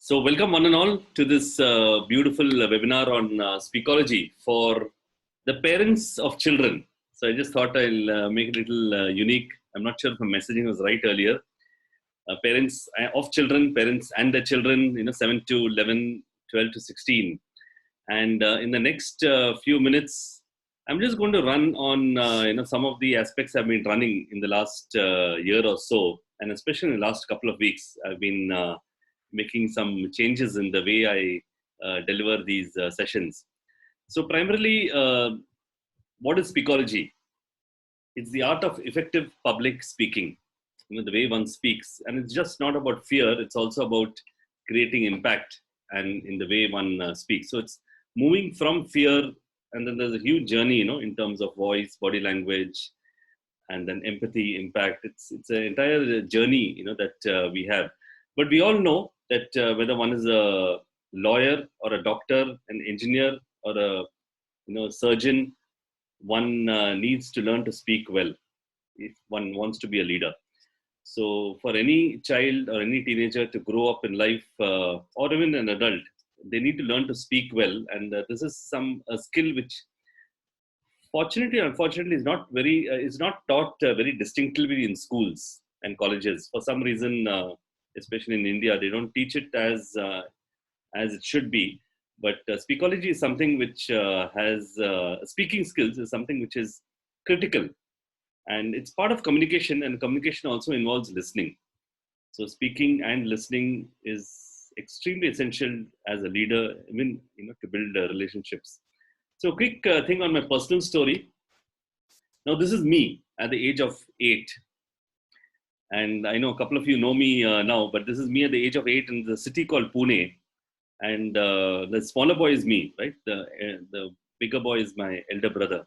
So, welcome one and all to this beautiful webinar on Speakology for the parents of children. So, I just thought I'll make it a little unique. I'm not sure if the messaging was right earlier. Parents of children, parents and their children, 7 to 11, 12 to 16. And in the next few minutes, I'm just going to run on some of the aspects I've been running in the last year or so, and especially in the last couple of weeks. I've been making some changes in the way I deliver these sessions. So primarily, what is Speakology? It's the art of effective public speaking, the way one speaks. And it's just not about fear, it's also about creating impact and in the way one speaks. So it's moving from fear, and then there's a huge journey, in terms of voice, body language, and then empathy, impact. It's an entire journey, that we have. But we all know that whether one is a lawyer or a doctor, an engineer or a surgeon, one needs to learn to speak well if one wants to be a leader. So for any child or any teenager to grow up in life, or even an adult, they need to learn to speak well. And this is a skill which, fortunately or unfortunately, is not taught very distinctively in schools and colleges. For some reason, especially in India, they don't teach it as it should be. But Speakology is something which has speaking skills is something which is critical, and it's part of communication. And communication also involves listening. So speaking and listening is extremely essential as a leader, even to build relationships. So, quick thing on my personal story. Now, this is me at the age of 8. And I know a couple of you know me now, but this is me at the age of 8 in the city called Pune. And the smaller boy is me, right? The bigger boy is my elder brother.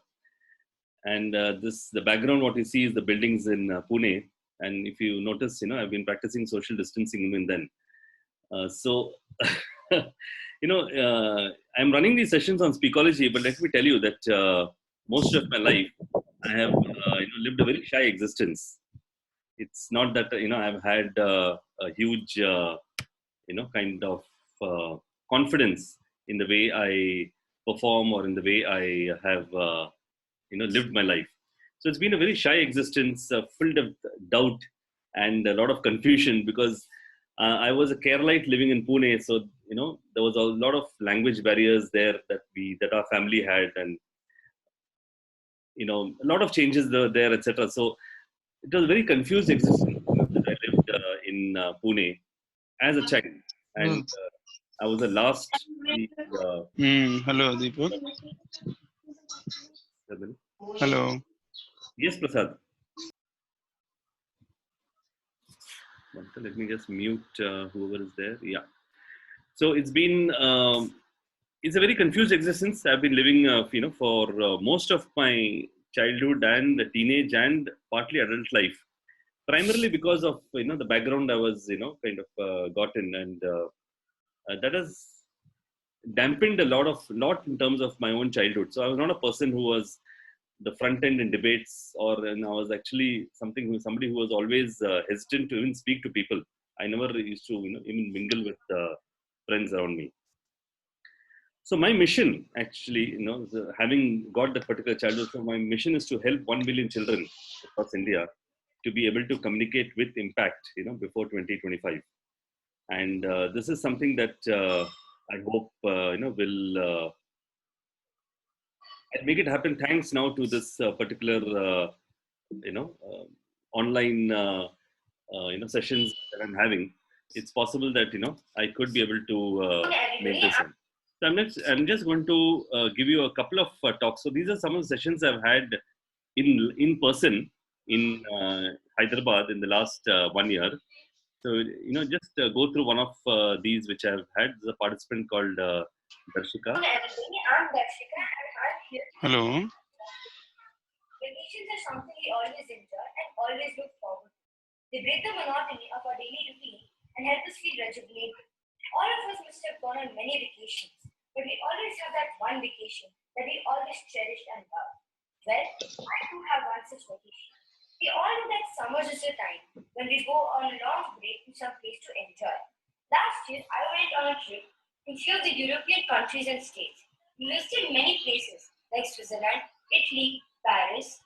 And the background, what you see is the buildings in Pune. And if you notice, I've been practicing social distancing even then. I'm running these sessions on Speakology, but let me tell you that most of my life, I have lived a very shy existence. It's not that I've had a huge kind of confidence in the way I perform or in the way I have lived my life. So it's been a very shy existence, filled of doubt and a lot of confusion, because I was a Keralite living in Pune. So there was a lot of language barriers there that our family had, and a lot of changes there, etc. So it was a very confused existence that I lived in Pune as a child, and I was the last. Hello, Deepak. Hello. Yes, Prasad. Let me just mute whoever is there. Yeah. So it's been it's a very confused existence. I've been living, for most of my childhood and teenage and partly adult life, primarily because of the background I was kind of gotten, and that has dampened a lot in terms of my own childhood. So I was not a person who was the front end in debates, and I was actually somebody who was always hesitant to even speak to people. I never used to even mingle with friends around me. So my mission, actually, having got that particular childhood, so my mission is to help 1 million children across India to be able to communicate with impact, before 2025. And this is something that I hope, will make it happen. Thanks now to this particular, online, sessions that I'm having. It's possible that I could be able to make this in. So I'm just going to give you a couple of talks. So these are some of the sessions I've had in person in Hyderabad in the last 1 year. So just go through one of these which I've had. There's a participant called Darshika. I'm Darshika and I'm here. Hello. Vacations are something we always enjoy and always look forward to. They break the monotony of our daily routine and help us feel rejuvenated. All of us must have gone on many vacations, but we always have that one vacation that we always cherish and love. Well, I too have one such vacation. We all know that summers is the time when we go on a long break to some place to enjoy. Last year, I went on a trip to few of the European countries and states. We visited many places like Switzerland, Italy, Paris,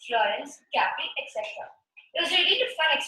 Florence, Capri, etc. It was a really fun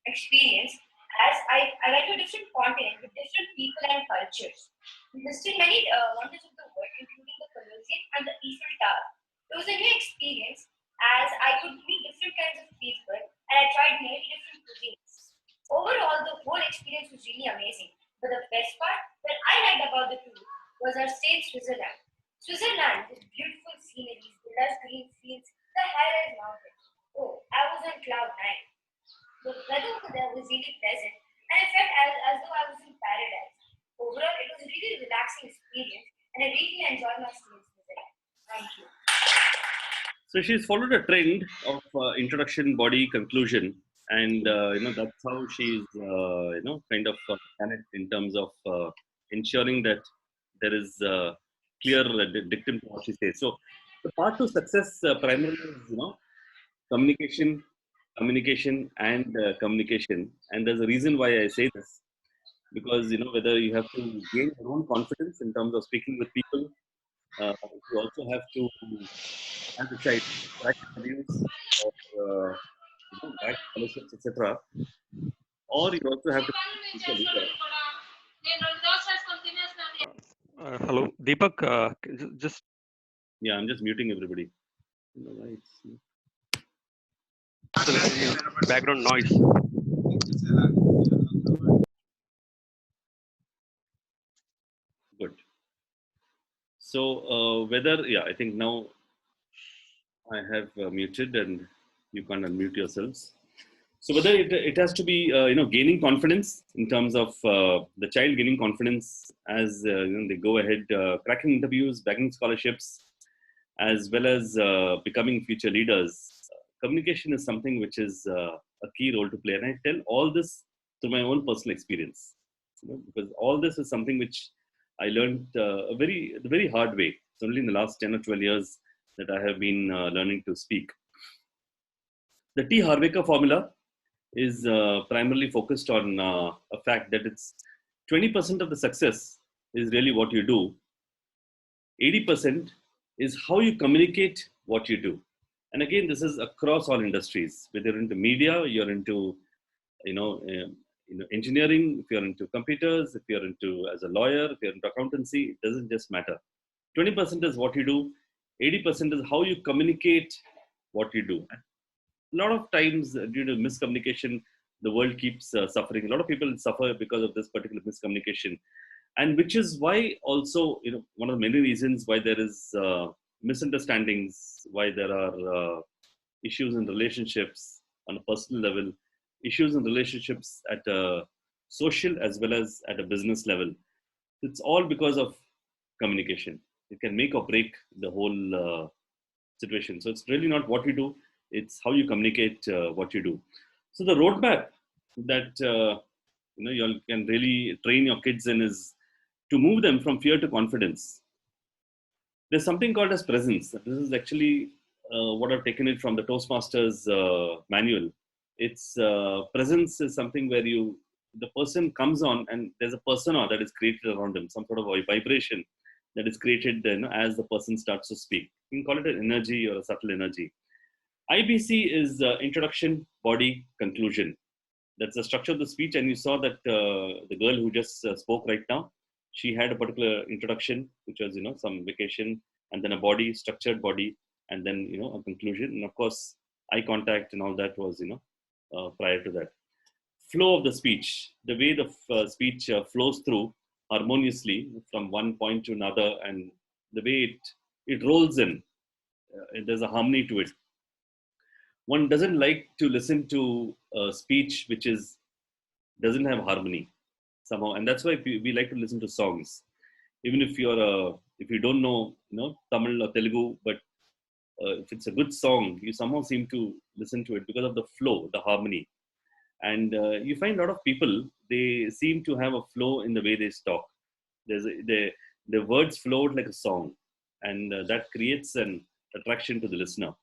experience as I went to a different continent with different people and cultures. We visited many wonders of the world, including the Colosseum and the Eiffel Tower. It was a new experience as I could meet different kinds of people and I tried many different cuisines. Overall, the whole experience was really amazing. But the best part that I liked about the tour was our stay in Switzerland. Switzerland with beautiful sceneries, the lush green fields, the high-rise mountains. Oh, I was on cloud nine. The weather over there was really pleasant, and I felt as though I was in paradise. Overall, it was a really relaxing experience, and I really enjoyed my stay in Switzerland. Thank you. So she's followed a trend of introduction, body, conclusion, and that's how she's kind of managed in terms of ensuring that there is clear dictum to what she says. So the path to success primarily is communication, communication, and communication. And there's a reason why I say this because whether you have to gain your own confidence in terms of speaking with people, you also have to as a child, crack interviews or back scholarships, etc. Or you also have to teach a leader. Hello, Deepak. Just Yeah, I'm just muting everybody. Why background noise. good. So I think now I have muted and you can unmute yourselves. So whether it has to be gaining confidence in terms of the child gaining confidence as they go ahead, cracking interviews, bagging scholarships, as well as becoming future leaders. Communication is something which is a key role to play, and I tell all this through my own personal experience, because all this is something which I learned the very hard way. It's only in the last 10 or 12 years that I have been learning to speak. The T. Harv formula is primarily focused on a fact that it's 20% of the success is really what you do. 80% is how you communicate what you do. And again, this is across all industries. Whether you're into media, you're into engineering, if you're into computers, if you're into as a lawyer, if you're into accountancy, it doesn't just matter. 20% is what you do. 80% is how you communicate what you do. A lot of times due to miscommunication, the world keeps suffering. A lot of people suffer because of this particular miscommunication, and which is why also one of the many reasons why there is misunderstandings, why there are issues in relationships on a personal level, issues in relationships at a social as well as at a business level. It's all because of communication. It can make or break the whole situation. So it's really not what you do, it's how you communicate what you do. So the roadmap that you can really train your kids in is to move them from fear to confidence. There's something called as presence. This is actually what I've taken it from the Toastmasters manual. It's presence is something where the person comes on and there's a persona that is created around him, some sort of a vibration that is created as the person starts to speak. You can call it an energy or a subtle energy. IBC is introduction, body, conclusion. That's the structure of the speech. And you saw that the girl who just spoke right now, she had a particular introduction, which was, some vacation, and then a body, structured body, and then, a conclusion. And of course, eye contact and all that was, prior to that. Flow of the speech, the way the speech flows through harmoniously from one point to another, and the way it rolls in, there's a harmony to it. One doesn't like to listen to a speech which doesn't have harmony somehow, and that's why we like to listen to songs. Even if if you don't know, Tamil or Telugu, but if it's a good song, you somehow seem to listen to it because of the flow, the harmony. And you find a lot of people, they seem to have a flow in the way they talk. The words flow like a song, and that creates an attraction to the listener.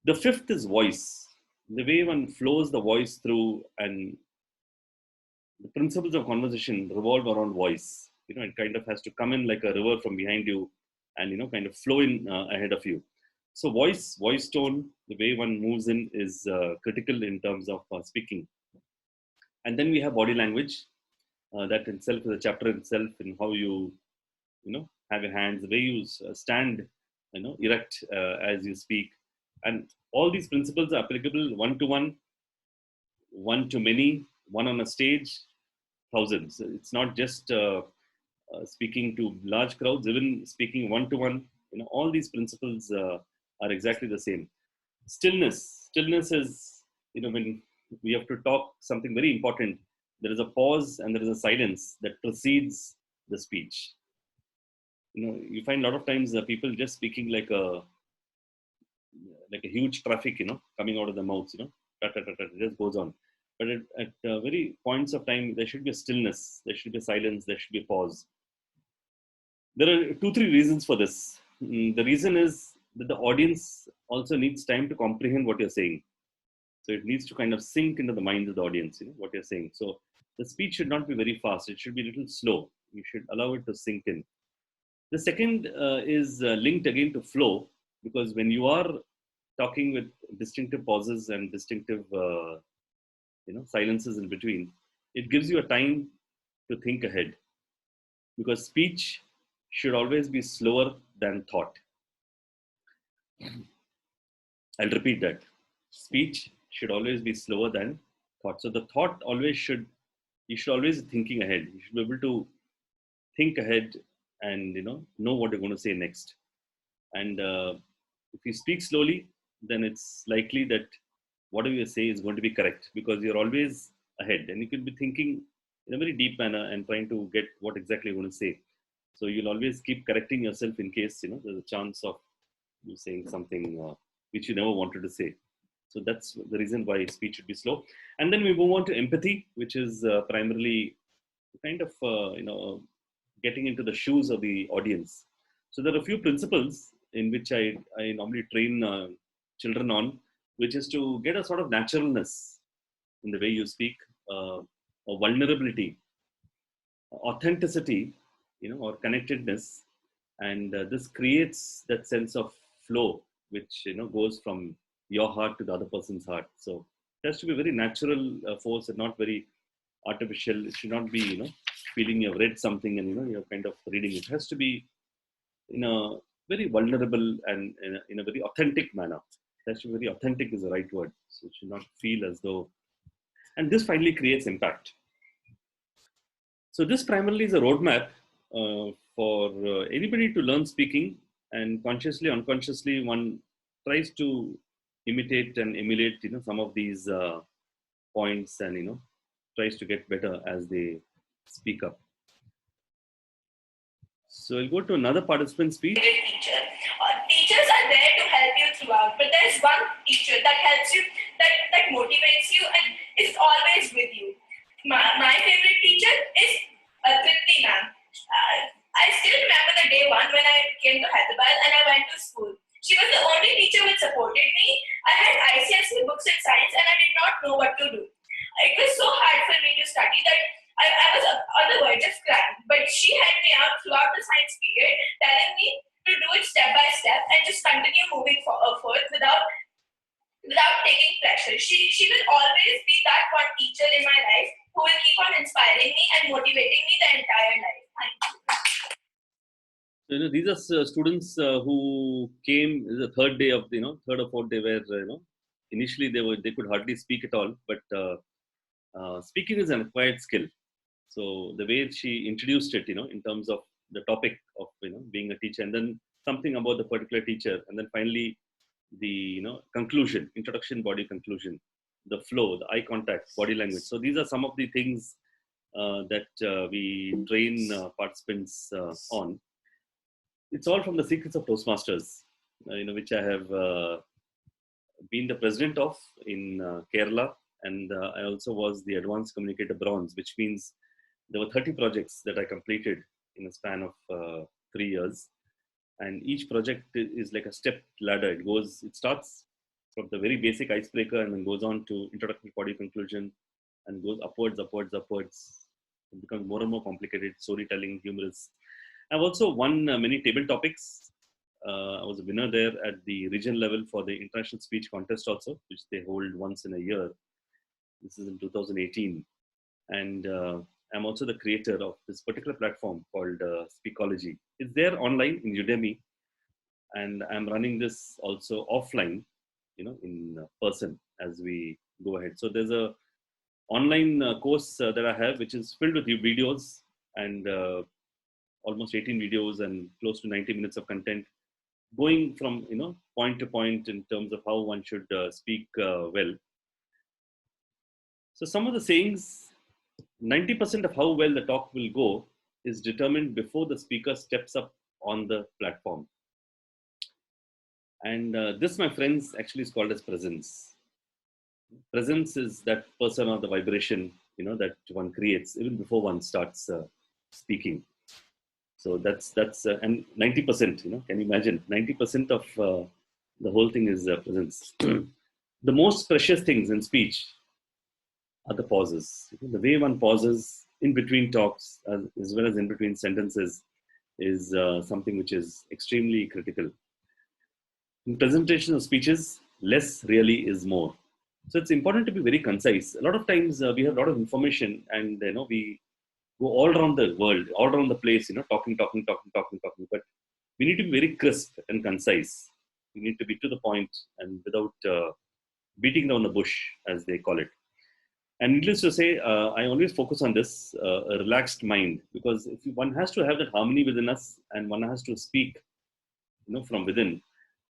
The fifth is voice. The way one flows the voice through, and the principles of conversation revolve around voice. It kind of has to come in like a river from behind you, and kind of flow in ahead of you. So voice tone, the way one moves in is critical in terms of speaking. And then we have body language. That itself is a chapter itself in how you have your hands, the way you stand, erect as you speak. And all these principles are applicable one to one, one to many, one on a stage, thousands. It's not just speaking to large crowds, even speaking one to one. All these principles are exactly the same. Stillness is, when we have to talk something very important, there is a pause and there is a silence that precedes the speech. You find a lot of times people just speaking like a huge traffic, coming out of the mouths, it just goes on. But at very points of time, there should be a stillness, there should be a silence, there should be a pause. There are 2-3 reasons for this. The reason is that the audience also needs time to comprehend what you're saying. So it needs to kind of sink into the minds of the audience, what you're saying. So the speech should not be very fast. It should be a little slow. You should allow it to sink in. The second is linked again to flow, because when you are talking with distinctive pauses and distinctive, silences in between, it gives you a time to think ahead. Because speech should always be slower than thought. I'll repeat that. Speech should always be slower than thought. So the thought you should always be thinking ahead. You should be able to think ahead and know what you're going to say next. And if you speak slowly, then it's likely that whatever you say is going to be correct, because you're always ahead and you could be thinking in a very deep manner and trying to get what exactly you're going to say. So you'll always keep correcting yourself in case there's a chance of you saying something which you never wanted to say. So that's the reason why speech should be slow. And then we move on to empathy, which is primarily kind of getting into the shoes of the audience. So there are a few principles in which I normally train children on, which is to get a sort of naturalness in the way you speak, a vulnerability, authenticity, or connectedness, and this creates that sense of flow, which goes from your heart to the other person's heart. So it has to be a very natural force and not very artificial. It should not be feeling you've read something and you're kind of reading. It has to be in a very vulnerable and in a very authentic manner. It has to be very authentic is the right word. So it should not feel as though, and this finally creates impact. So this primarily is a roadmap for anybody to learn speaking, and consciously, unconsciously, one tries to imitate and emulate, some of these points, and tries to get better as they speak up. So I'll go to another participant speech. Teacher. Teachers are there to help you throughout, but there's one teacher that helps you, that motivates you, and is always with you. My favorite teacher is Tripti ma'am. I still remember the day one when I came to Hyderabad and I went to school. She was the only teacher which supported me. I had ICSE books in science and I did not know what to do. It was so hard for me to study that I was on the verge of crying. But she helped me out throughout the science period, telling me to do it step by step and just continue moving forward without taking pressure. She will always be that one teacher in my life who will keep on inspiring me and motivating me the entire life. Thank you. So, these are students who came the third day of third or fourth day, where initially they could hardly speak at all, but speaking is an acquired skill. So the way she introduced it, in terms of the topic of being a teacher, and then something about the particular teacher, and then finally the conclusion, introduction, body conclusion, the flow, the eye contact, body language. So these are some of the things that we train participants on. It's all from the Secrets of Toastmasters, which I have been the president of in Kerala, and I also was the Advanced Communicator Bronze, which means there were 30 projects that I completed in a span of 3 years. And each project is like a step ladder. It starts from the very basic icebreaker and then goes on to introductory body conclusion and goes upwards. It becomes more and more complicated, storytelling, humorous. I've also won many table topics. I was a winner there at the regional level for the international speech contest also, which they hold once in a year. This is in 2018. And I'm also the creator of this particular platform called Speakology. It's there online in Udemy, and I'm running this also offline, in person as we go ahead. So there's a online course that I have, which is filled with videos and almost 18 videos and close to 90 minutes of content, going from point to point in terms of how one should speak well. So some of the sayings, 90% of how well the talk will go is determined before the speaker steps up on the platform. And this, my friends, actually is called as presence. Presence is that person or the vibration, that one creates even before one starts speaking. So that's and 90%, can you imagine? 90% of the whole thing is presence. The most precious things in speech are the pauses. The way one pauses in between talks, as well as in between sentences, is something which is extremely critical. In presentation of speeches, less really is more. So it's important to be very concise. A lot of times we have a lot of information, and we go all around the world, all around the place, talking. But we need to be very crisp and concise. We need to be to the point and without beating down the bush, as they call it. And needless to say, I always focus on this, a relaxed mind, because if one has to have that harmony within us and one has to speak, from within,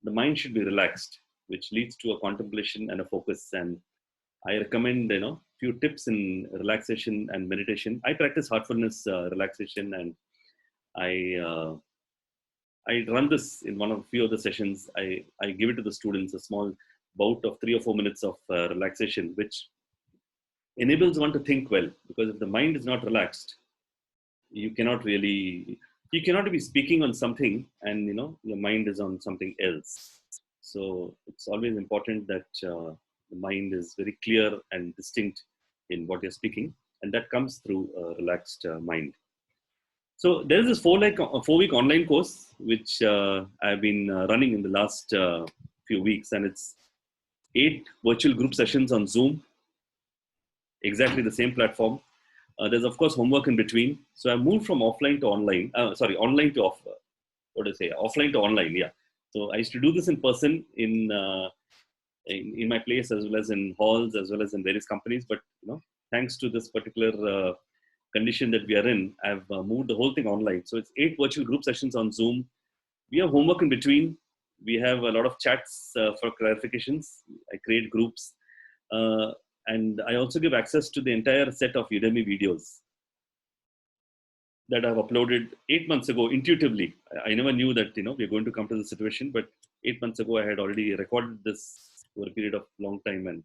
the mind should be relaxed, which leads to a contemplation and a focus. And I recommend, few tips in relaxation and meditation. I practice heartfulness relaxation, and I run this in one of a few of the sessions. I give it to the students, a small bout of 3 or 4 minutes of relaxation, which enables one to think well. Because if the mind is not relaxed, you cannot be speaking on something and your mind is on something else. So it's always important that the mind is very clear and distinct in what you're speaking, and that comes through a relaxed mind. So there is this 4-week online course which I've been running in the last few weeks, and it's 8 virtual group sessions on Zoom, exactly the same platform. There's of course homework in between. So I moved from offline to online. Online to offline to online. Yeah. So I used to do this in person in my place, as well as in halls, as well as in various companies. But thanks to this particular condition that we are in, I've moved the whole thing online. So it's 8 virtual group sessions on Zoom. We have homework in between. We have a lot of chats for clarifications. I create groups. And I also give access to the entire set of Udemy videos that I've uploaded 8 months ago intuitively. I never knew that, we're going to come to this situation, but 8 months ago, I had already recorded this over a period of long time, and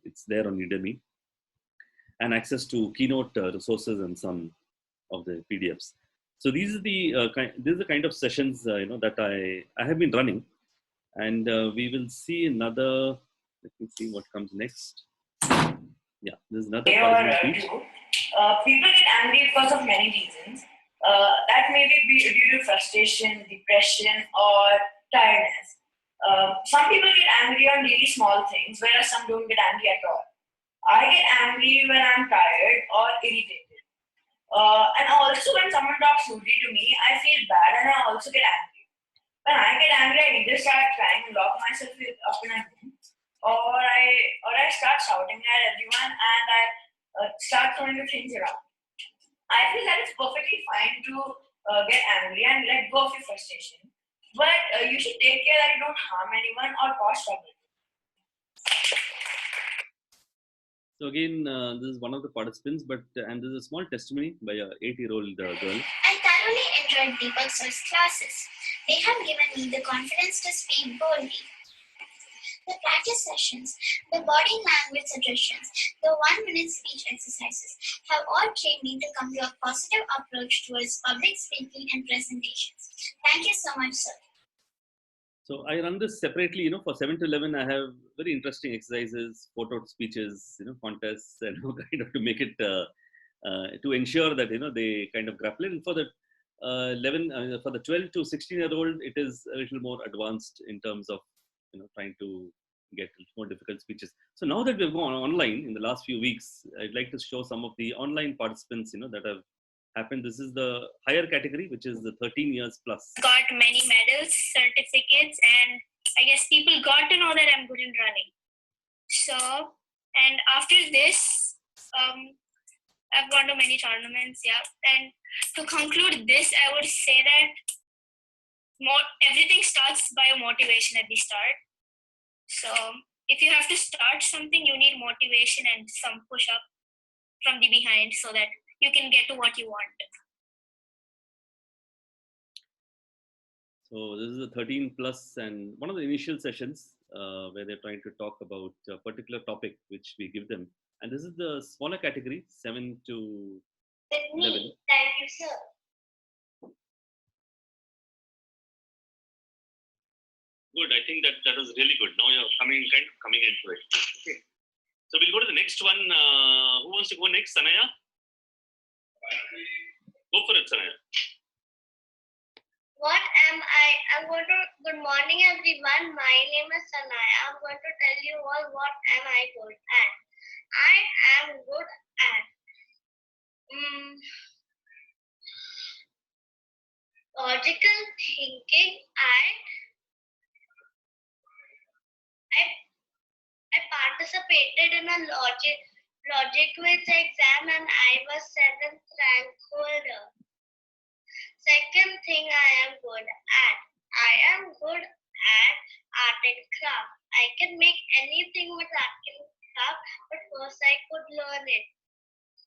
it's there on Udemy. And access to keynote resources and some of the PDFs. So these are the kind of sessions, that I have been running, and we will see another. Let me see what comes next. Yeah, there's another part of the speech. People get angry because of many reasons. That may be due to frustration, depression, or tiredness. Some people get angry on really small things, whereas some don't get angry at all. I get angry when I'm tired or irritated. And also when someone talks rudely to me, I feel bad and I also get angry. When I get angry, I either start crying and lock myself up in a room, or I start shouting at everyone and I start throwing the things around. I feel that it's perfectly fine to get angry and let go of your frustration, but you should take care that you don't harm anyone or cause trouble. So again, this is one of the participants, and there's a small testimony by a 8-year-old girl. I thoroughly enjoyed Deepak sir's classes. They have given me the confidence to speak boldly. The practice sessions, the body language suggestions, the 1-minute speech exercises have all trained me to come to a positive approach towards public speaking and presentations. Thank you so much, sir. So I run this separately, for 7 to 11, I have very interesting exercises, photo speeches, contests, and kind of to make it to ensure that they kind of grapple it. And for the 12 to 16-year-old, it is a little more advanced in terms of trying to get more difficult speeches. So now that we've gone online in the last few weeks, I'd like to show some of the online participants that have happened. This is the higher category, which is the 13 years plus. Got many medals, certificates, and I guess people got to know that I'm good in running. So, and after this, I've gone to many tournaments, yeah. And to conclude this, I would say that everything starts by a motivation at the start. So, if you have to start something, you need motivation and some push up from the behind so that you can get to what you want. So this is the 13 plus, and one of the initial sessions where they're trying to talk about a particular topic which we give them. And this is the smaller category, 7 to 11. Thank you, sir. Good. I think that was really good. Now you're coming into it. Okay. So we'll go to the next one. Who wants to go next? Sanaya? Go for it, Sanaya. What am I? Good morning, everyone. My name is Sanaya. I'm going to tell you all what am I good at. I am good at logical thinking. I participated in a logic quiz exam and I was 7th rank holder. Second thing I am good at. I am good at art and craft. I can make anything with art and craft, but first I could learn it.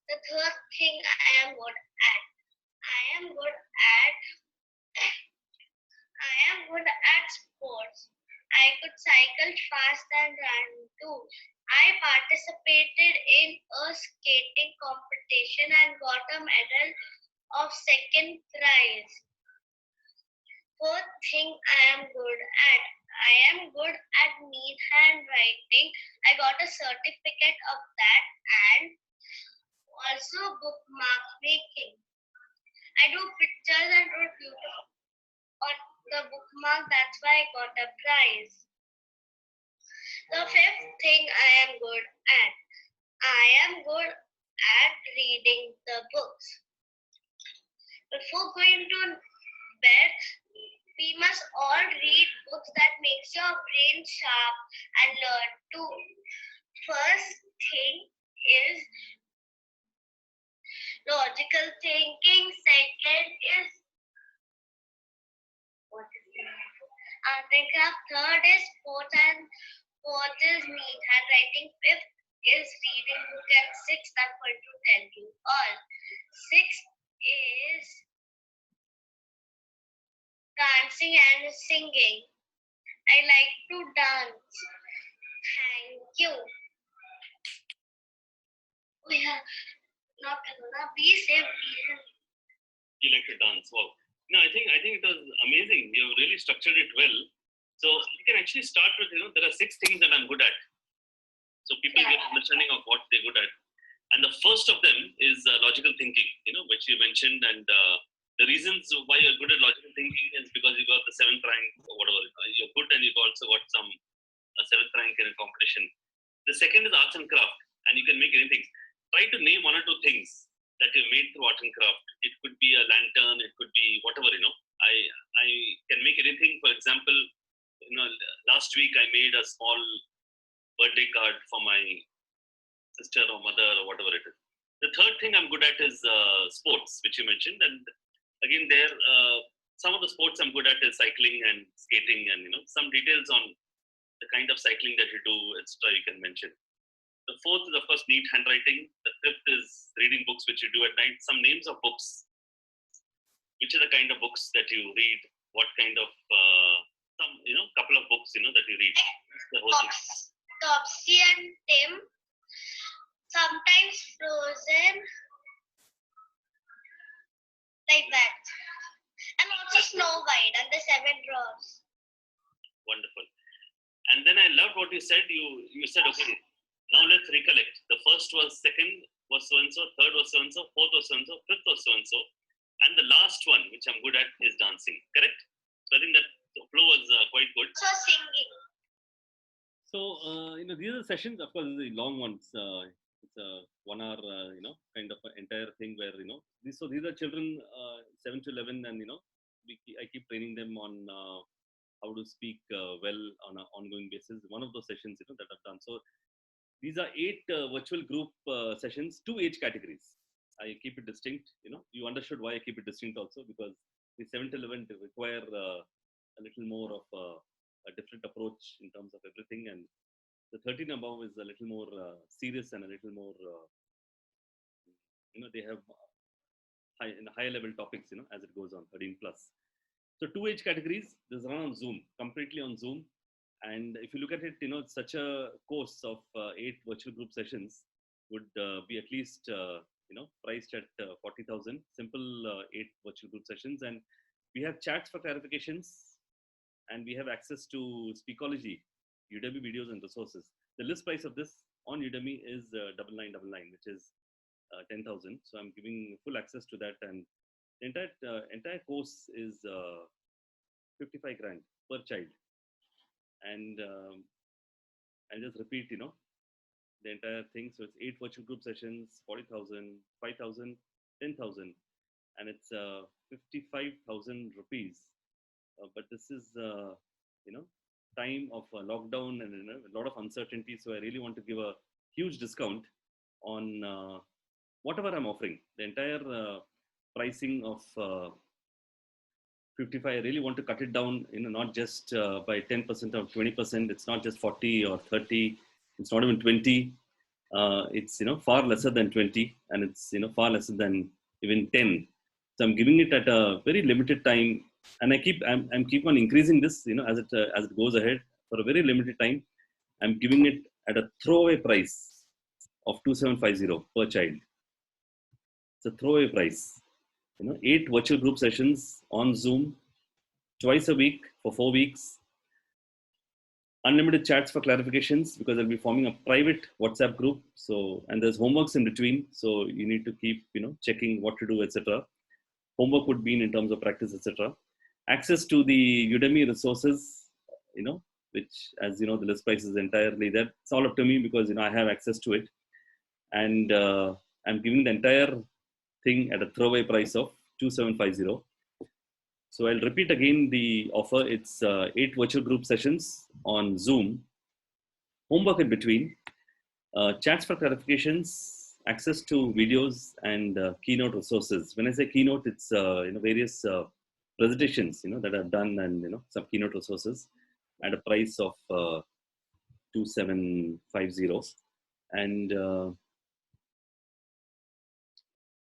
The third thing I am good at. I am good at sports. I could cycle fast and run too. I participated in a skating competition and got a medal of 2nd prize. Fourth thing I am good at. I am good at neat handwriting. I got a certificate of that and also bookmark making. I do pictures and wrote beautiful on the bookmark. That's why I got a prize. The fifth thing I am good at. I am good at reading the books. Before going to bed, we must all read books that makes your brain sharp and learn too. First thing is logical thinking. Second is art and craft. Third is sports, and fourth is neat handwriting. Fifth is reading book, and sixth I'm going to tell you all. Sixth is dancing and singing. I like to dance. Thank you. We have not gonna be safe. You like to dance? Wow. No, I think it was amazing. You really structured it well. So you can actually start with there are 6 things that I'm good at. So people get an understanding of what they're good at. And the first of them is logical thinking, which you mentioned. And the reasons why you're good at logical thinking is because you got the 7th rank or whatever. You're good and you've also got a 7th rank in a competition. The second is arts and craft. And you can make anything. Try to name 1 or 2 things that you made through art and craft. It could be a lantern, it could be whatever, I can make anything. For example, last week I made a small birthday card for my sister or mother or whatever it is. The third thing I'm good at is sports, which you mentioned. And again, some of the sports I'm good at is cycling and skating, and some details on the kind of cycling that you do, etc. you can mention. The fourth is, of course, neat handwriting. The fifth is reading books, which you do at night. Some names of books. Which are the kind of books that you read? What kind of, couple of books, that you read? The whole Topsy and Tim. Sometimes Frozen. Like that. And also Snow White and the 7 Dwarfs. Wonderful. And then I loved what you said. You said, okay, now let's recollect. The first was 2nd, was so and so, third was so and so, fourth was so and so, fifth was so and so, and the last one, which I'm good at, is dancing. Correct? So I think that the flow was quite good. So singing. So these are sessions. Of course, these are long ones. It's a 1 hour, kind of an entire thing where these are children 7 to 11, and I keep training them on how to speak well on an ongoing basis. One of those sessions that I've done. So these are 8 virtual group sessions, 2 age categories. I keep it distinct. You understood why I keep it distinct also, because the 7 to 11 require a little more of a different approach in terms of everything, and the 13 above is a little more serious and a little more they have higher level topics as it goes on, 13 plus. So 2 age categories. This run on Zoom, completely on Zoom. And if you look at it, such a course of 8 virtual group sessions would be at least priced at 40,000. Simple 8 virtual group sessions, and we have chats for clarifications, and we have access to Speakology, Udemy videos and resources. The list price of this on Udemy is 9999, which is 10,000. So I'm giving full access to that, and the entire course is 55 grand per child. And I'll just repeat, the entire thing. So it's 8 virtual group sessions, 40,000, 5,000, 10,000, and it's 55,000 rupees. But this is, time of lockdown and a lot of uncertainty. So I really want to give a huge discount on whatever I'm offering. The entire pricing of 55, I really want to cut it down, not just by 10% or 20%. It's not just 40 or 30. It's not even 20. It's, far lesser than 20, and it's, far lesser than even 10. So I'm giving it at a very limited time, and I'm keep on increasing this, as it goes ahead. For a very limited time, I'm giving it at a throwaway price of 2750 per child. It's a throwaway price. 8 virtual group sessions on Zoom, twice a week for 4 weeks. Unlimited chats for clarifications, because I'll be forming a private WhatsApp group. So, and there's homeworks in between. So you need to keep, checking what to do, etc. Homework would be in terms of practice, etc. Access to the Udemy resources, which, as the list price is entirely there. It's all up to me, because I have access to it, and I'm giving the entire thing at a throwaway price of 2750. So I'll repeat again the offer. It's 8 virtual group sessions on Zoom, homework in between, chats for clarifications, access to videos, and keynote resources. When I say keynote, it's various presentations that I've done, and some keynote resources at a price of 2750, and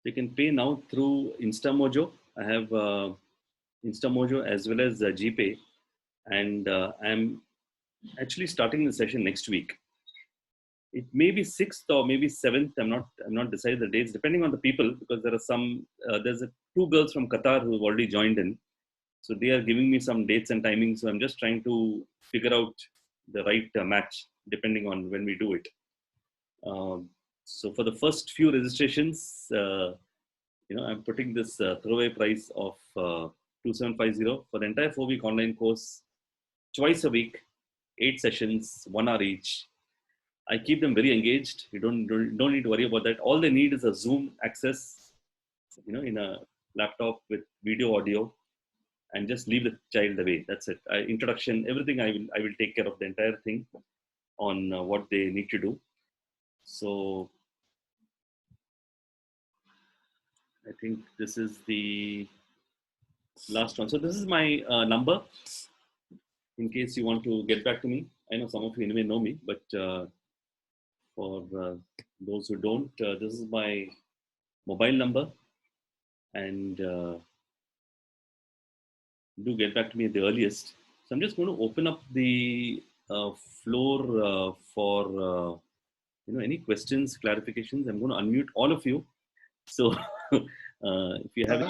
they can pay now through InstaMojo. I have InstaMojo as well as GPay, and I'm actually starting the session next week. It may be 6th or maybe 7th. I'm not decided the dates, depending on the people, because there are some there's 2 girls from Qatar who have already joined in, so they are giving me some dates and timings. So I'm just trying to figure out the right match depending on when we do it. So for the first few registrations, I'm putting this throwaway price of 2750 for the entire 4-week online course, twice a week, 8 sessions, 1 hour each. I keep them very engaged. You don't need to worry about that. All they need is a Zoom access, in a laptop with video, audio, and just leave the child away. That's it. Introduction, everything. I will take care of the entire thing on what they need to do. So I think this is the last one. So this is my number, in case you want to get back to me. I know some of you anyway know me, but for those who don't, this is my mobile number, and do get back to me at the earliest. So I'm just going to open up the floor for any questions, clarifications. I'm going to unmute all of you. So if you have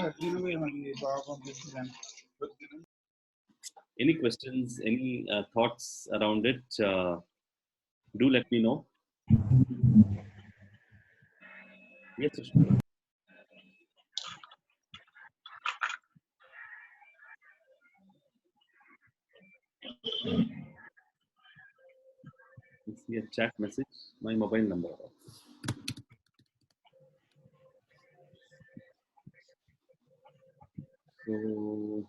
any questions, any thoughts around it, do let me know. Yes, Sushmita. You see a chat message. My mobile number. So,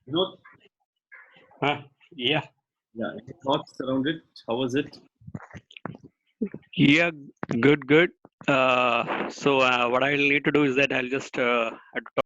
Vinod, Yeah. yeah, any thoughts around it? How was it? Yeah, good. So what I'll need to do is that I'll just have to